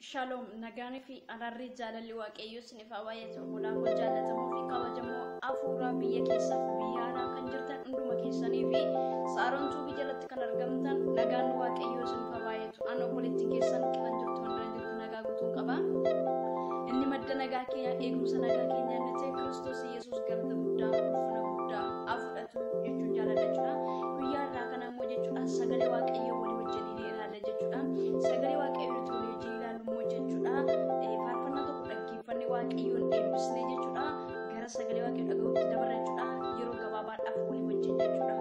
Shalom nagani fi anarri jaalalli waaqayyo siniif hawaayatu mulaan jaallatamu fi kabajamoo afuuraa biyya keessaaf biyya alaa kan jirtan hunduma keessanii fi saarontuu biyya jalatti kan argamtan nagaan waaqayyo siniif hawaayatu an obboleetti keessan kan jirtu hundaan jirtu nagaa guutuun qaba. Inni madda nagaa keenya eegumsa nagaa keenya inni ta'e Kiristoos Yesuus galata guddaa ulfina guddaa afudhatu jechuun jaalladha. Guyyaa irraa kana immoo jechuudha sagalee waaqayyo walii wajjin ilaalla jechuudha. Sagalee waaqayyo faarfannaa tokko dhaggeeffannee waaqayyoon eebbisnee jechuudha. Gara sagalee waaqayyo dhaga'uutti dabarra jechuudha. Yeroo gabaabaadhaaf walii wajjin jechuudha.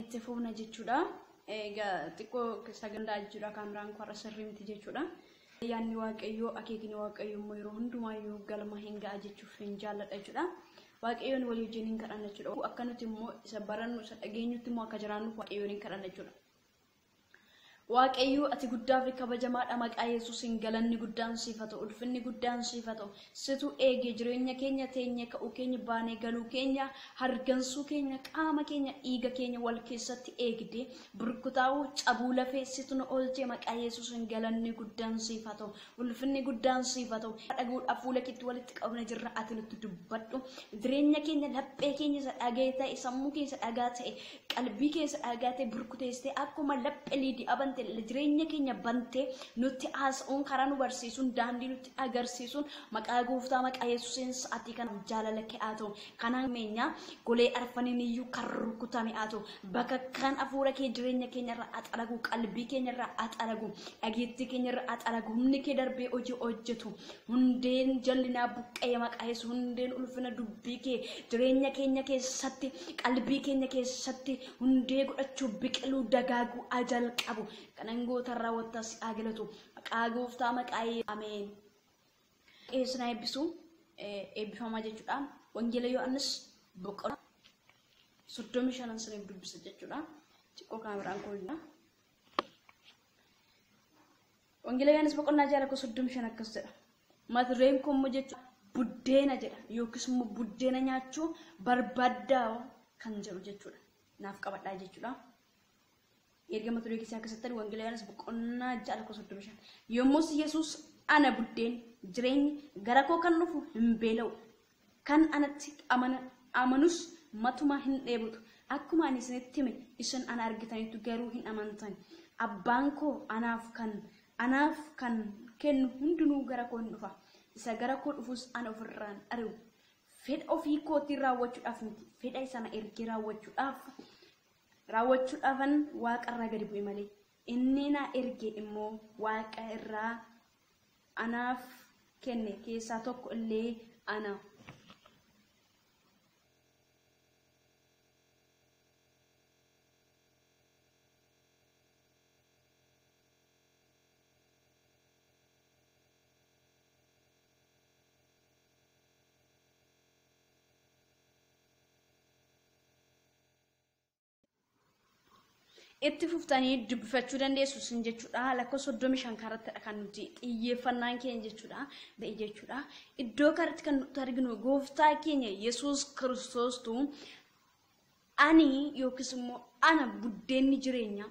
Itti fufna jechuudha. Egaa xiqqoo sagantaa jechuudha kaameraan koo irra sirriimti jechuudha. Yaanni waaqayyoo akeekni waaqayyoo immoo yeroo hundumayyuu galma hin ga'a jechuuf hin jaalladha jechuudha. Waaqayyoon walii wajjin hin kadhanna jechuudha. Akka nuti immoo isa barannu isa dhageenyutti immoo akka jiraannuuf waaqayyoon hin kadhanna jechuudha. Waaqayyo ati guddaa fi kabajamaadha maqaa Yesuusiin galanni guddaan siif haa ta'u ulfinni guddaan siif haa ta'u situ eege jireenya keenya teenye ka'uu keenya baanee galuu keenya hargansuu keenya qaama keenya dhiiga keenya wal keessatti eegde burkutaa'uu cabuu lafee situ nu oolchee maqaa Yesuusiin galanni guddaan siif haa ta'u ulfinni guddaan siif haa ta'u dhaguudhaaf fuula keetti walitti qabna jirra ati nutti dubbadhu jireenya keenya laphee keenya isa dhagee ta'e sammuu keessa dhagaa ta'e qalbii keessa dhagaa ta'e burkuteessitee akkuma laphee liidii aban jireenya keenya bantee nutti haasa'uun karaa nu barsiisuun daandii nutti agarsiisuun maqaa gooftaa maqaa Yesuusiin sa'aatii kana jaalala kee haa ta'u kanaan meenya golee arfaniin iyyuu kan rukutame haa ta'u bakka kan hafuura kee jireenya keenya irraa axalagu qalbii keenya irraa axalagu dhageettii keenya irraa axalagu humni kee darbee hojii hojjetu hundeen jallinaa buqqee maqaa Yesuus hundeen ulfina dubbii kee jireenya keenya keessatti qalbii keenya keessatti hundee godhachuu biqiluu dagaaguu ajal qabu. Kanan gootarraa wattas agalatu maqaa gooftaa maqaa ameen. Qeesna eebbisu eebbifamaa jechuudha. Wangeela Yohaannis boqonnaa 35 saniif dubbisa jechuudha. Xiqqoo kaameraan koo jira. Wangeela Yohaannis boqonnaa 35 akkas jedha. Mata dureen kun jechuudha buddeena jedha yookiis immoo buddeena nyaachuu barbaaddaa kan jedhu jechuudha. Naaf qabadhaa jechuudha. Ergama ture keessaa keessatti wangeelaanis boqonnaa 6:35 yommus Yesuus ana buddeen jireenya gara koo kan dhufu hin beela'u kan anatti amanus matuma hin dheebotu akkuma ani isinitti hime isin ana argitanitu garuu hin amantan abbaan koo anaaf kan kennu hundinuu gara koo hin dhufa isa gara koo dhufus ana ofirraan ari'u fedha ofii kootii raawwachuudhaaf miti fedha sana ergee raawwachuudhaafan waaqa irraa gadi bu'e malee inni na erge immoo waaqa irraa anaaf kenne keessaa tokko illee ana. Itti fuftanii dubbifachuu dandeessu sin jechuudha. Lakkoofsa 35 irratti kan nuti xiyyefannaan keenya jechuudha. Ba'e jechuudha. Iddoo kanatti kan nuti arginu gooftaa keenya Yesuus Kiristoostu ani yookiis immoo ana buddeenni jireenya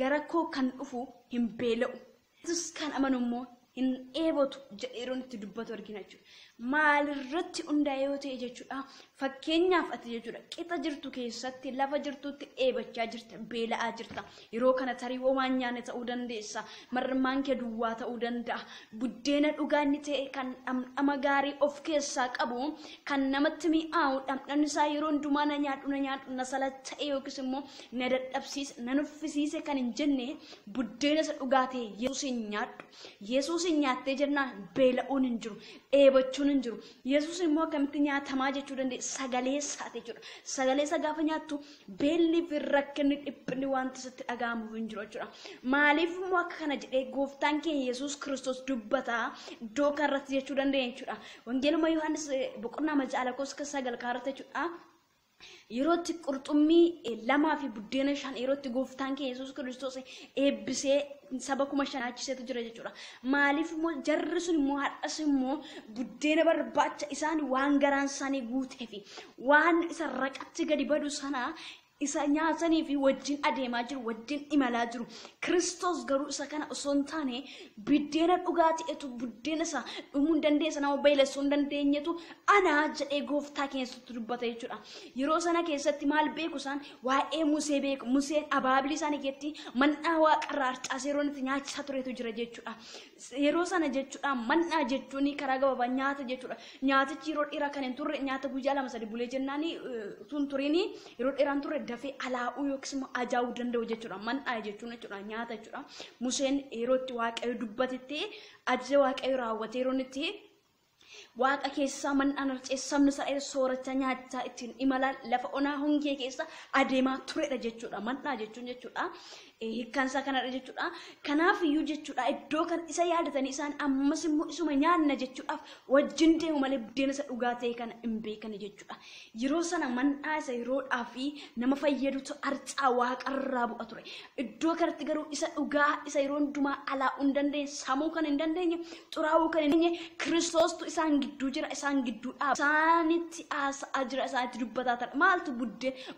gara koo kan dhufu hin beela'u. Yesuus kan amanu immoo hin dheebotu jedheeroon itti dubbatu argina jechuudha. Maalirratti hundaa'ee yoo ta'e jechuudha. Fakkeenyaaf ati jechuudha qixa jirtu keessatti lafa jirtutti dheebachaa jirta beela'aa jirta yeroo kana tarii homaan nyaanne ta'uu dandeessa marmaan kee duwwaa ta'uu danda'a buddeena dhugaa inni ta'e kan dhamdhama gaarii of keessaa qabu kan namatti mi'aawu dhamdhamni isaa yeroo hundumaa na nyaadhu na salatta'e yookiis immoo na dadhabsiise na nuffisiise kan hin jenne buddeena isa dhugaa ta'e Yesuusin nyaadhu Yesuusin nyaattee jennaan beela'uun hin jiru dheebachuun hin jiru Yesuus immoo akkamitti nyaatamaa jechuu dandeessa sagalee isaati jechuudha. Sagalee isaa gaafa nyaattu beelli fi rakkinni dhiphinni wanti sitti dhaga'amu hin jiru jechuudha. Maaliif immoo akka kana jedhee gooftaan keenya Yesuus Kiristoos dubbata iddoo kanarratti jechuu dandeenya jechuudha. Wangeeluma Yohaannis boqonnaa 6:9 irratti jechuudha. Yerootti qurxummii 2 fi buddeena 5 yerootti gooftaan keenya Yesuus Kiristoos eebbisee saba 5,000 nyaachiseetu jira jechuudha. Maaliif immoo jarri sun immoo hadhas immoo buddeena barbaacha isaan waan garaan isaanii guuteefi waan isa raqatti gadi badu sana isa nyaatanii fi wajjin adeemaa jiru wajjin imalaa jiru. Kiristoos garuu isa kana osoo hin taane buddeena dhugaa ta'etu buddeena isa dhumuu hin dandeessa nama beelessuu hin dandeenyetu ana jedhee gooftaa keessatti dubbata jechuudha. Yeroo sana keessatti maal beeku isaan waa'ee Musee beeku. Museen abaabilii isaanii keessatti mannaa waaqarraa harcaasee yeroo itti nyaachisaa turetu jira jechuudha. Yeroo sana jechuudha mannaa jechuun karaa gabaabaa nyaata jechuudha. Nyaatichi yeroo dheeraa kan hin turre nyaata guyyaa 2-3 bulee jennaani tun turiini yeroo dheeraan turre dafee alaa'uu yookiis immoo ajaa'uu danda'u jechuudha. Mannaa jechuun jechuudha nyaata jechuudha. Museen yeroo itti waaqayyo dubbatetti ajaja waaqayyo raawwatee yeroo itti waaqa keessaa mannaan harceessamni sa'ee soorata nyaataa ittiin imala lafa onaa hongee keessa adeemaa turedha jechuudha. Mannaa jechuun jechuudha. Hiikkaan isaa kanadha jechuudha. Kanaaf iyyuu jechuudha iddoo kan isa yaadatanii isaan ammas immoo isuma nyaanna jechuudhaaf wajjin deemu malee buddeena isa dhugaa ta'e kana hin beekan jechuudha. Yeroo sana mannaa isa yeroodhaa fi nama fayyadutu harcaa waaqarraa bu'a ture. Iddoo kanatti garuu isa dhugaa isa yeroo hundumaa alaa'uu hin dandeenye saamuu kan hin dandeenye xuraa'uu kan hin dandeenye Kiristoostu isaan gidduu jira isaan gidduu dhaaba. Isaanitti haasa'aa jira isaanitti dubbataa ture. Maaltu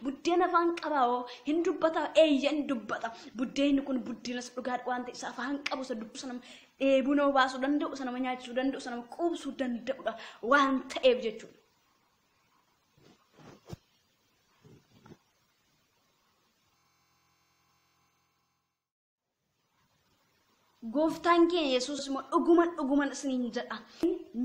buddeena afaan qabaa'oo hin dubbataa eeyyan dubbata. Buddeenni kun buddeena dhugaadha waan ta'eef afaan qabu isa dubbisu nama dheebuu nama baasuu danda'u isa nama nyaachisuu danda'u isa nama quubsuu danda'udha waan ta'eef jechuudha. Gooftaan keenya Yesuus immoo dhuguman isiniin jedha.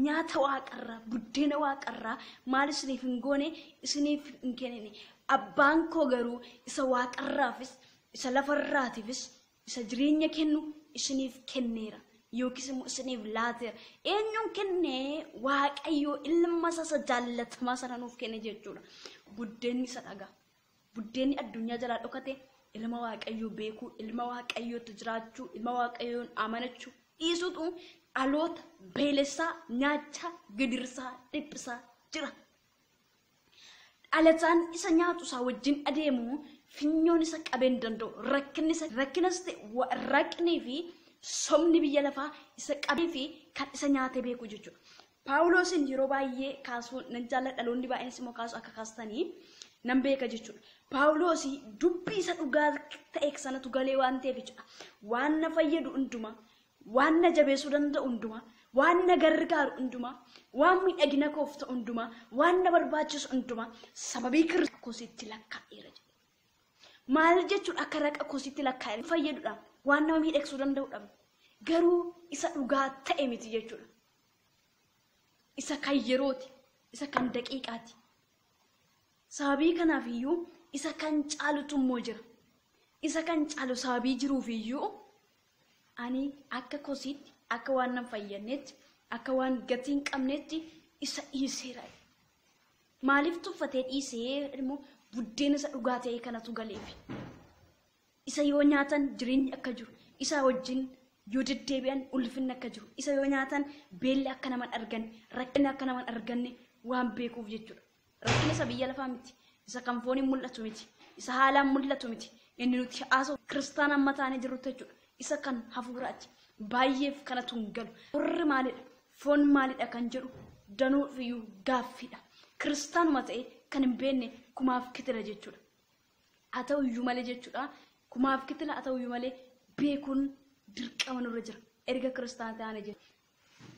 Nyaata waaqarraa buddeena waaqarraa maal isiniif hin goone isiniif hin kennine. Abbaan koo garuu isa waaqarraafis isa lafarraatiifis isa jireenya kennu isiniif kenneera yookiis immoo isiniif laateera. Eenyuun kennee waaqayyoo ilma isa jaallatamaa sana nuuf kenne jechuudha. Buddeenni isa dhagaa. Buddeenni addunyaa jalaa dhokate ilma waaqayyoo beekuu, ilma waaqayyootti jiraachuu, ilma waaqayyoon amanachuu dhiisuutu dhaloota beelessaa nyaachaa gidirsaa dhiphisaa jira. Dhalataan isa nyaatu isaa wajjin adeemu finyoon isa qabeen danda'u rakkinas ta'e raqnii fi somni biyya lafaa isa qabee fi kan isa nyaatee beeku jechuudha. Paawulosin yeroo baay'ee kaasuu nan jaalladha dhaloonni baay'een immoo kaasuu akka kaastanii nan beeka jechuudha. Paawuloos dubbii isa dhugaa ta'e sanatu galee waan ta'eef jechuudha. Waan na fayyadu hundumaa, waan na jabeessuu danda'u hundumaa, waan na gargaaru hundumaa, waan miidhagina koof ta'u hundumaa, waan na barbaachisu hundumaa sababii kiristoositti lakkaa'eera jedhe. Maal jechuudha akka raqa koositti lakkaa'e fayyadudha. Waan nama miidhagsuu danda'udha. Garuu isa dhugaa ta'e miti jechuudha. Isa kan yerooti, isa kan daqiiqaati. Sababii kanaaf iyyuu isa kan caalutu immoo jira. Isa kan caalu sababii jiruuf iyyuu ani akka koositti, akka waan nama fayyadneetti, akka waan gatii hin qabneetti isa dhiiseera. Maaliif tuffatee dhiisee immoo buddeena isa dhugaa ta'e kanatu galeefi. Isa yoo nyaatan jireenyi akka jiru, isa wajjin yoo deddeebi'an ulfinni akka jiru, isa yoo nyaatan beelli akka naman arganne, rakkinni akka naman arganne waan beekuuf jechuudha. Rakkinni isa biyya lafaa miti, isa kan fooniin mul'atu miti, isa haalaan mul'atu miti. Inni nuti haasa'u kiristaanaan mataanii jirutti jechuudha. Isa kan hafuuraati. Baay'eef kanatu hin galu. Warri maalidha? Foon maalidha kan jedhu danuuf iyyuu gaaffiidha. Kiristaanuma ta'e kan hin beekne kumaaf kitila jechuudha. Haa ta'u iyyuu malee jechuudha. Kumaaf kitila haa ta'u iyyuu malee beekuun dirqama nurra jira. Erga kiristaana ta'anii jira.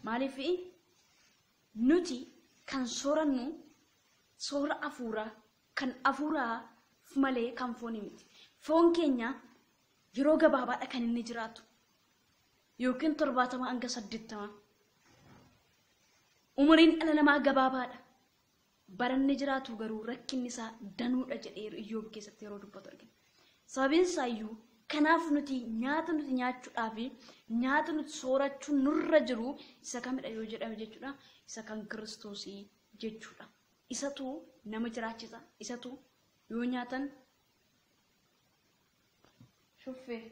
Maaliif nuti kan soorannu soora hafuuraa kan hafuuraaf malee kan foonii miti. Foon keenya yeroo gabaabaadha kan inni jiraatu. Yookiin 70 hanga 80. Umuriin dhala namaa gabaabaadha. Baranni jiraatu garuu rakkinni isaa danuudha jedhee Iyyoob keessatti yeroo dubbatu argina. Sababiin isaa iyyuu kanaaf nuti nyaata nuti nyaachuudhaaf nyaata nuti soorachuun nurra jiru isa kamidha yoo jedhame jechuudha. Isa kan Kiristoosii jechuudha. Isatu nama jiraachisa. Isatu yoo nyaatan shuffee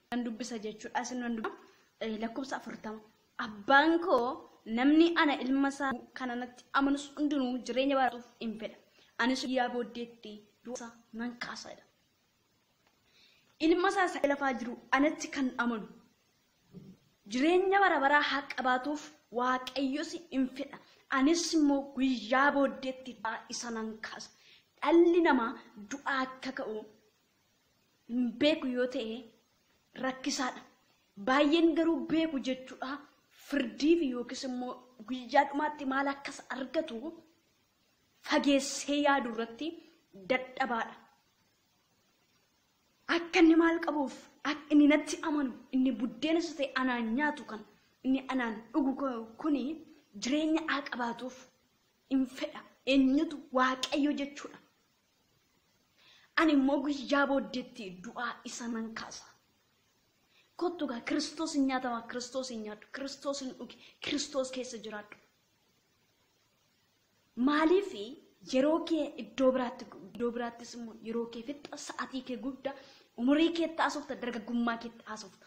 kan dubbisa jechuudha. Asin nan dubbisa lakkoofsa 40. Abbaan koo namni ana ilma isaa kanatti amanus hundinuu jireenya baratuuf hin fedha. Anis guyyaa booddeetti duusa nan kaasadha. Ilma isaa lafaa jiru anatti kan amanu jireenya bara haa qabaatuuf waaqayyoos hin fedha. Anis immoo guyyaa booddeetti isa nan kaasa. Dhalli namaa du'aa akka ka'u hin beeku yoo ta'e rakkisaadha. Baay'een garuu beeku jechuudha. Firdiif yookiis immoo guyyaa dhumaatti maal akkas argatu fageessee yaadu irratti dadhabaadha. Akka inni maal qabuuf akka inni natti amanu inni buddeena isa ta'e anaan nyaatu kan inni anaan dhugu kuni jireenya haa qabaatuuf hin fedha. Eenyutu waaqayyo jechuudha. Ani immoo guyyaa booddeetti du'aa isa nan kaasa. Kottugaa Kiristoos hin nyaatama, Kiristoos hin nyaadhu, Kiristoos hin dhugi, Kiristoos keessa jiraadhu. Maaliif yeroo kee iddoo biraattis immoo yeroo kee fixa sa'aatii kee guddaa umurii keetti haasofta, dargaggummaa keetti haasofta.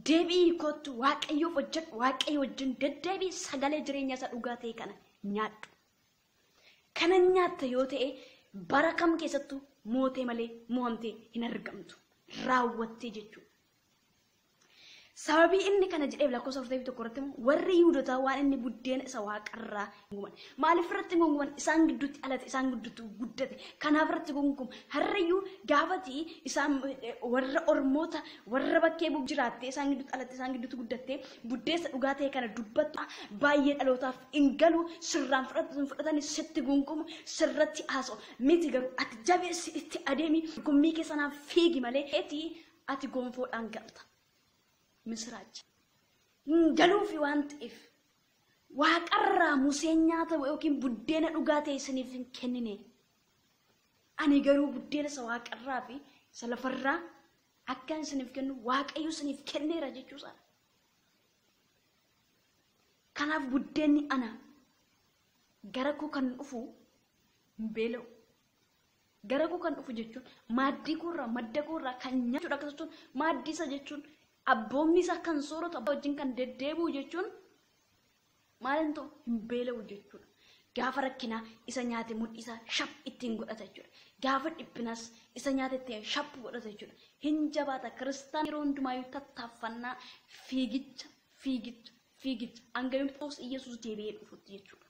Deebii kottu waaqayyoof hojjedhu, waaqayyo wajjin deddeebii sagalee jireenya isa dhugaa ta'e kana nyaadhu. Kana nyaatta yoo ta'e bara kam keessattuu mootee malee mo'amtee hin argamtu. Raawwattee jechuudha. Sababii inni kana jedheef lakkoofsa 41 irratti warri Yihuudootaa waan inni buddeena isa waaqarraa guman. Maaliif irratti gunguman? Isaan gidduutti alate, isaan gidduutti guddate. Kanaaf irratti gungum. Harrayyuu gaafati isaan warra Ormoota warra bakkee bu'u jiraatte isaan gidduutti alate, isaan gidduutti guddatte buddeessa dhugaa ta'e kana dubbattu baay'ee dhalootaaf hin galu sirraan fudhatanii sitti gungumu sirratti haasa'u. Miti garuu ati jabeessi itti adeemi gummii keessanaan fiigi malee ati gonfoodhaan galta. Misraachi. Galuufi waan ta'eef waaqarraa Museen nyaata yookiin buddeena dhugaa ta'e isiniif hin kennine. Ani garuu buddeena isa waaqarraa fi isa lafarraa akka isiniif kennu waaqayyo isiniif kenneera jechuudha. Kanaaf buddeenni ana gara koo kan dhufu hin beela'u. Gara koo kan dhufu jechuun maaddii koorraa madda koorraa kan nyaachuudha. Akkasumas maaddii isa jechuun abboomni isaa kan sooratu abbaa wajjin kan deddeebi'u jechuun maal hin ta'u hin beela'u jechuudha. Gaafa rakkinaa isa nyaate mudhii isaa shap ittiin godhata jechuudha. Gaafa dhiphinas isa nyaate ittiin shap godhata jechuudha. Hin jabaata Kiristaanaa yeroo hundumaayyuu tattaaffannaa fiigicha hanga yoomti ta'us Iyyasuus deebi'ee dhufutti jechuudha.